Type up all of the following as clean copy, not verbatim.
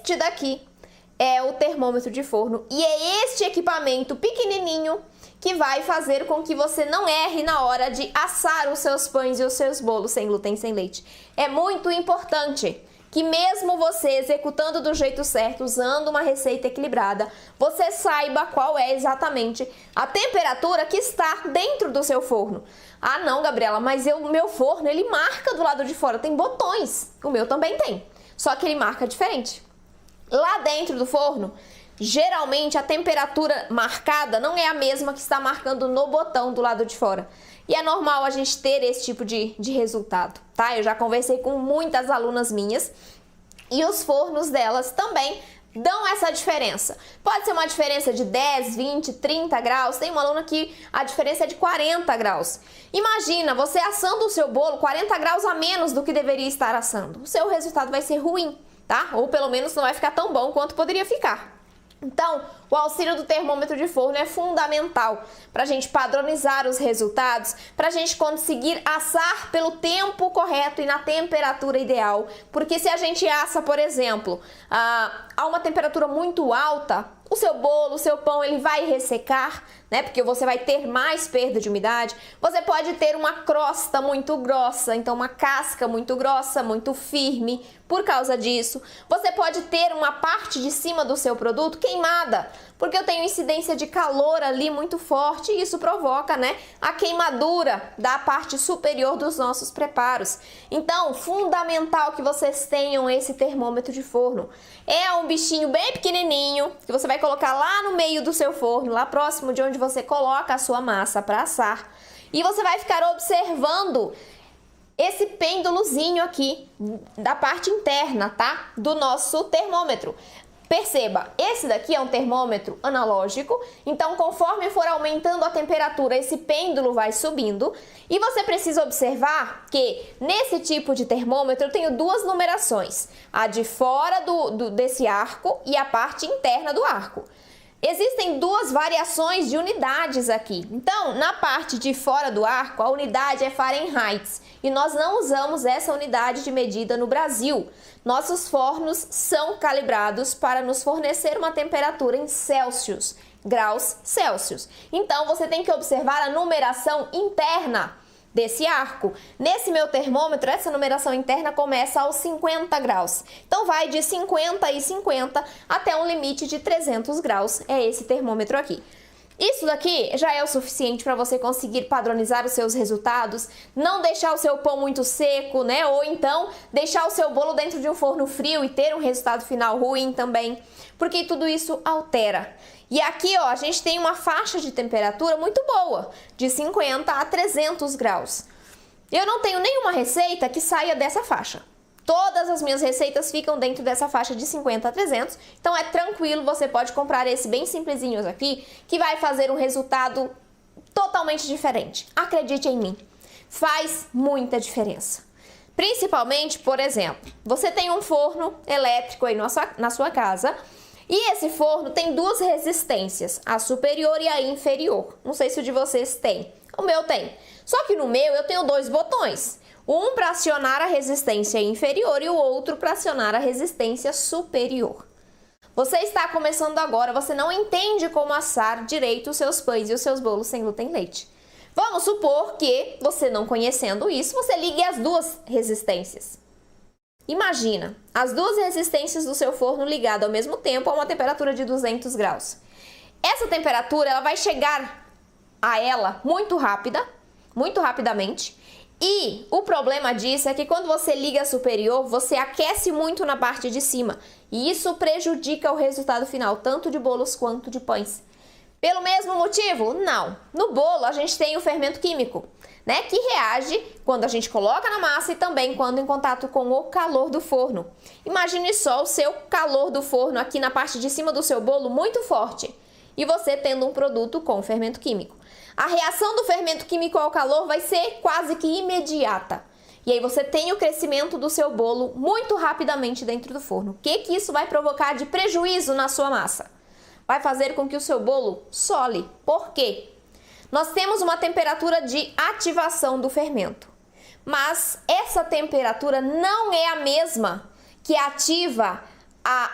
Este daqui é o termômetro de forno e é este equipamento pequenininho que vai fazer com que você não erre na hora de assar os seus pães e os seus bolos sem glúten, sem leite. É muito importante que mesmo você executando do jeito certo, usando uma receita equilibrada, você saiba qual é exatamente a temperatura que está dentro do seu forno. Ah não, Gabriela, mas o meu forno ele marca do lado de fora, tem botões, o meu também tem, só que ele marca diferente. Lá dentro do forno, geralmente a temperatura marcada não é a mesma que está marcando no botão do lado de fora. E é normal a gente ter esse tipo de resultado, tá? Eu já conversei com muitas alunas minhas e os fornos delas também dão essa diferença. Pode ser uma diferença de 10, 20, 30 graus. Tem uma aluna que a diferença é de 40 graus. Imagina você assando o seu bolo 40 graus a menos do que deveria estar assando. O seu resultado vai ser ruim, tá? Ou pelo menos não vai ficar tão bom quanto poderia ficar. Então, o auxílio do termômetro de forno é fundamental para a gente padronizar os resultados, para a gente conseguir assar pelo tempo correto e na temperatura ideal. Porque se a gente assa, por exemplo, a uma temperatura muito alta, o seu bolo, o seu pão, ele vai ressecar, né? Porque você vai ter mais perda de umidade. Você pode ter uma crosta muito grossa, então uma casca muito grossa, muito firme, por causa disso. Você pode ter uma parte de cima do seu produto queimada, porque eu tenho incidência de calor ali muito forte e isso provoca, né, a queimadura da parte superior dos nossos preparos. Então, fundamental que vocês tenham esse termômetro de forno. É um bichinho bem pequenininho que você vai colocar lá no meio do seu forno, lá próximo de onde você coloca a sua massa para assar. E você vai ficar observando esse pêndulozinho aqui da parte interna, tá? Do nosso termômetro. Perceba, esse daqui é um termômetro analógico, então conforme for aumentando a temperatura, esse pêndulo vai subindo. E você precisa observar que nesse tipo de termômetro eu tenho duas numerações, a de fora desse arco e a parte interna do arco. Existem duas variações de unidades aqui. Então, na parte de fora do arco, a unidade é Fahrenheit e nós não usamos essa unidade de medida no Brasil. Nossos fornos são calibrados para nos fornecer uma temperatura em Celsius, graus Celsius. Então, você tem que observar a numeração interna desse arco. Nesse meu termômetro, essa numeração interna começa aos 50 graus. Então, vai de 50 e 50 até um limite de 300 graus. É esse termômetro aqui. Isso daqui já é o suficiente para você conseguir padronizar os seus resultados, não deixar o seu pão muito seco, né? Ou então deixar o seu bolo dentro de um forno frio e ter um resultado final ruim também, porque tudo isso altera. E aqui, ó, a gente tem uma faixa de temperatura muito boa, de 50 a 300 graus. Eu não tenho nenhuma receita que saia dessa faixa. Todas as minhas receitas ficam dentro dessa faixa de 50 a 300, então é tranquilo, você pode comprar esse bem simplesinho aqui, que vai fazer um resultado totalmente diferente. Acredite em mim, faz muita diferença. Principalmente, por exemplo, você tem um forno elétrico aí na sua casa, e esse forno tem duas resistências, a superior e a inferior. Não sei se o de vocês tem, o meu tem. Só que no meu eu tenho dois botões. Um para acionar a resistência inferior e o outro para acionar a resistência superior. Você está começando agora, você não entende como assar direito os seus pães e os seus bolos sem glúten leite. Vamos supor que, você não conhecendo isso, você ligue as duas resistências. Imagina, as duas resistências do seu forno ligadas ao mesmo tempo a uma temperatura de 200 graus. Essa temperatura ela vai chegar a ela muito rapidamente. E o problema disso é que quando você liga a superior, você aquece muito na parte de cima. E isso prejudica o resultado final, tanto de bolos quanto de pães. Pelo mesmo motivo? Não. No bolo a gente tem o fermento químico, né? Que reage quando a gente coloca na massa e também quando em contato com o calor do forno. Imagine só o seu calor do forno aqui na parte de cima do seu bolo muito forte. E você tendo um produto com fermento químico. A reação do fermento químico ao calor vai ser quase que imediata. E aí você tem o crescimento do seu bolo muito rapidamente dentro do forno. O que isso vai provocar de prejuízo na sua massa? Vai fazer com que o seu bolo sole. Por quê? Nós temos uma temperatura de ativação do fermento. Mas essa temperatura não é a mesma que ativa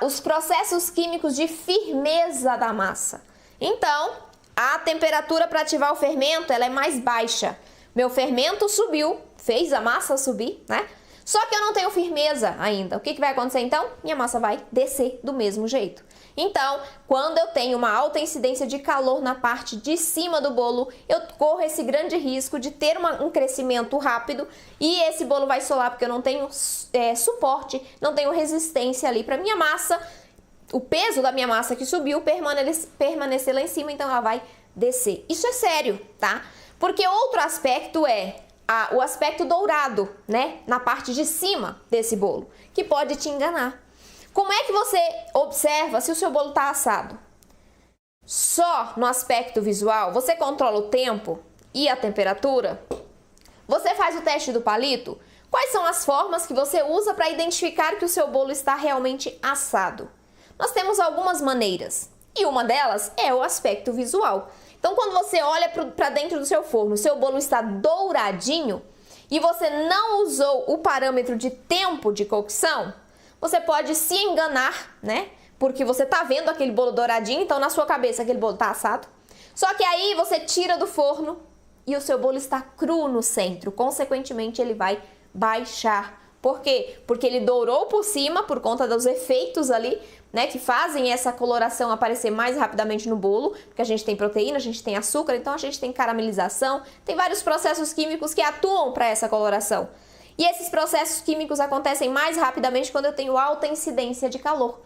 os processos químicos de firmeza da massa. Então, a temperatura para ativar o fermento, ela é mais baixa. Meu fermento subiu, fez a massa subir, né? Só que eu não tenho firmeza ainda. O que vai acontecer então? Minha massa vai descer do mesmo jeito. Então, quando eu tenho uma alta incidência de calor na parte de cima do bolo, eu corro esse grande risco de ter um crescimento rápido e esse bolo vai solar porque eu não tenho suporte, não tenho resistência ali para minha massa. O peso da minha massa que subiu permanecer lá em cima, então ela vai descer. Isso é sério, tá? Porque outro aspecto é o aspecto dourado, né? Na parte de cima desse bolo, que pode te enganar. Como é que você observa se o seu bolo está assado? Só no aspecto visual? Você controla o tempo e a temperatura? Você faz o teste do palito? Quais são as formas que você usa para identificar que o seu bolo está realmente assado? Nós temos algumas maneiras e uma delas é o aspecto visual. Então, quando você olha para dentro do seu forno, o seu bolo está douradinho e você não usou o parâmetro de tempo de cocção, você pode se enganar, né? Porque você tá vendo aquele bolo douradinho, então na sua cabeça aquele bolo tá assado. Só que aí você tira do forno e o seu bolo está cru no centro. Consequentemente, ele vai baixar. Por quê? Porque ele dourou por cima por conta dos efeitos ali, né, que fazem essa coloração aparecer mais rapidamente no bolo, porque a gente tem proteína, a gente tem açúcar, então a gente tem caramelização, tem vários processos químicos que atuam para essa coloração. E esses processos químicos acontecem mais rapidamente quando eu tenho alta incidência de calor.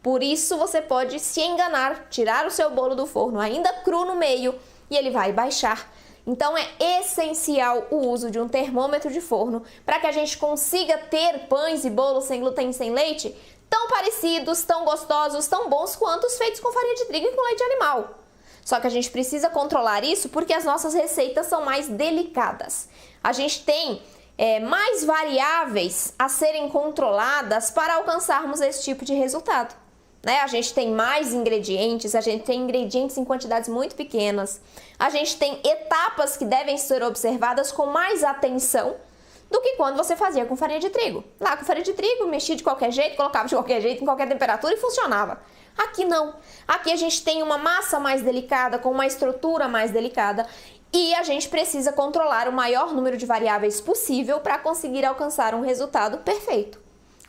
Por isso você pode se enganar, tirar o seu bolo do forno ainda cru no meio e ele vai baixar. Então é essencial o uso de um termômetro de forno para que a gente consiga ter pães e bolos sem glúten e sem leite tão parecidos, tão gostosos, tão bons quanto os feitos com farinha de trigo e com leite animal. Só que a gente precisa controlar isso porque as nossas receitas são mais delicadas. A gente tem mais variáveis a serem controladas para alcançarmos esse tipo de resultado. Né? A gente tem mais ingredientes, a gente tem ingredientes em quantidades muito pequenas, a gente tem etapas que devem ser observadas com mais atenção do que quando você fazia com farinha de trigo. Lá com farinha de trigo, mexia de qualquer jeito, colocava de qualquer jeito, em qualquer temperatura e funcionava. Aqui não. Aqui a gente tem uma massa mais delicada, com uma estrutura mais delicada e a gente precisa controlar o maior número de variáveis possível para conseguir alcançar um resultado perfeito.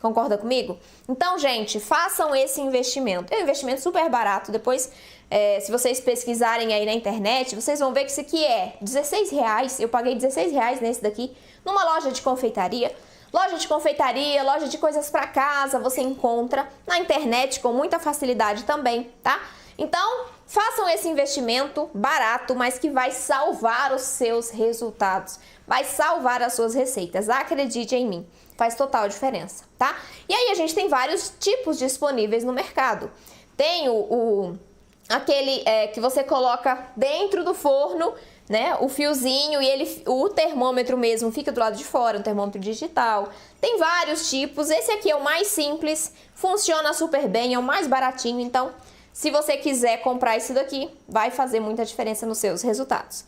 Concorda comigo? Então, gente, façam esse investimento. É um investimento super barato. Depois, se vocês pesquisarem aí na internet, vocês vão ver que isso aqui é R$16. Eu paguei R$16 nesse daqui, numa loja de confeitaria. Loja de confeitaria, loja de coisas para casa, você encontra na internet com muita facilidade também, tá? Então, façam esse investimento barato, mas que vai salvar os seus resultados, vai salvar as suas receitas. Acredite em mim, faz total diferença, tá? E aí a gente tem vários tipos disponíveis no mercado. Tem aquele que você coloca dentro do forno, né, o fiozinho e o termômetro mesmo fica do lado de fora, um termômetro digital. Tem vários tipos, esse aqui é o mais simples, funciona super bem, é o mais baratinho, então se você quiser comprar esse daqui, vai fazer muita diferença nos seus resultados.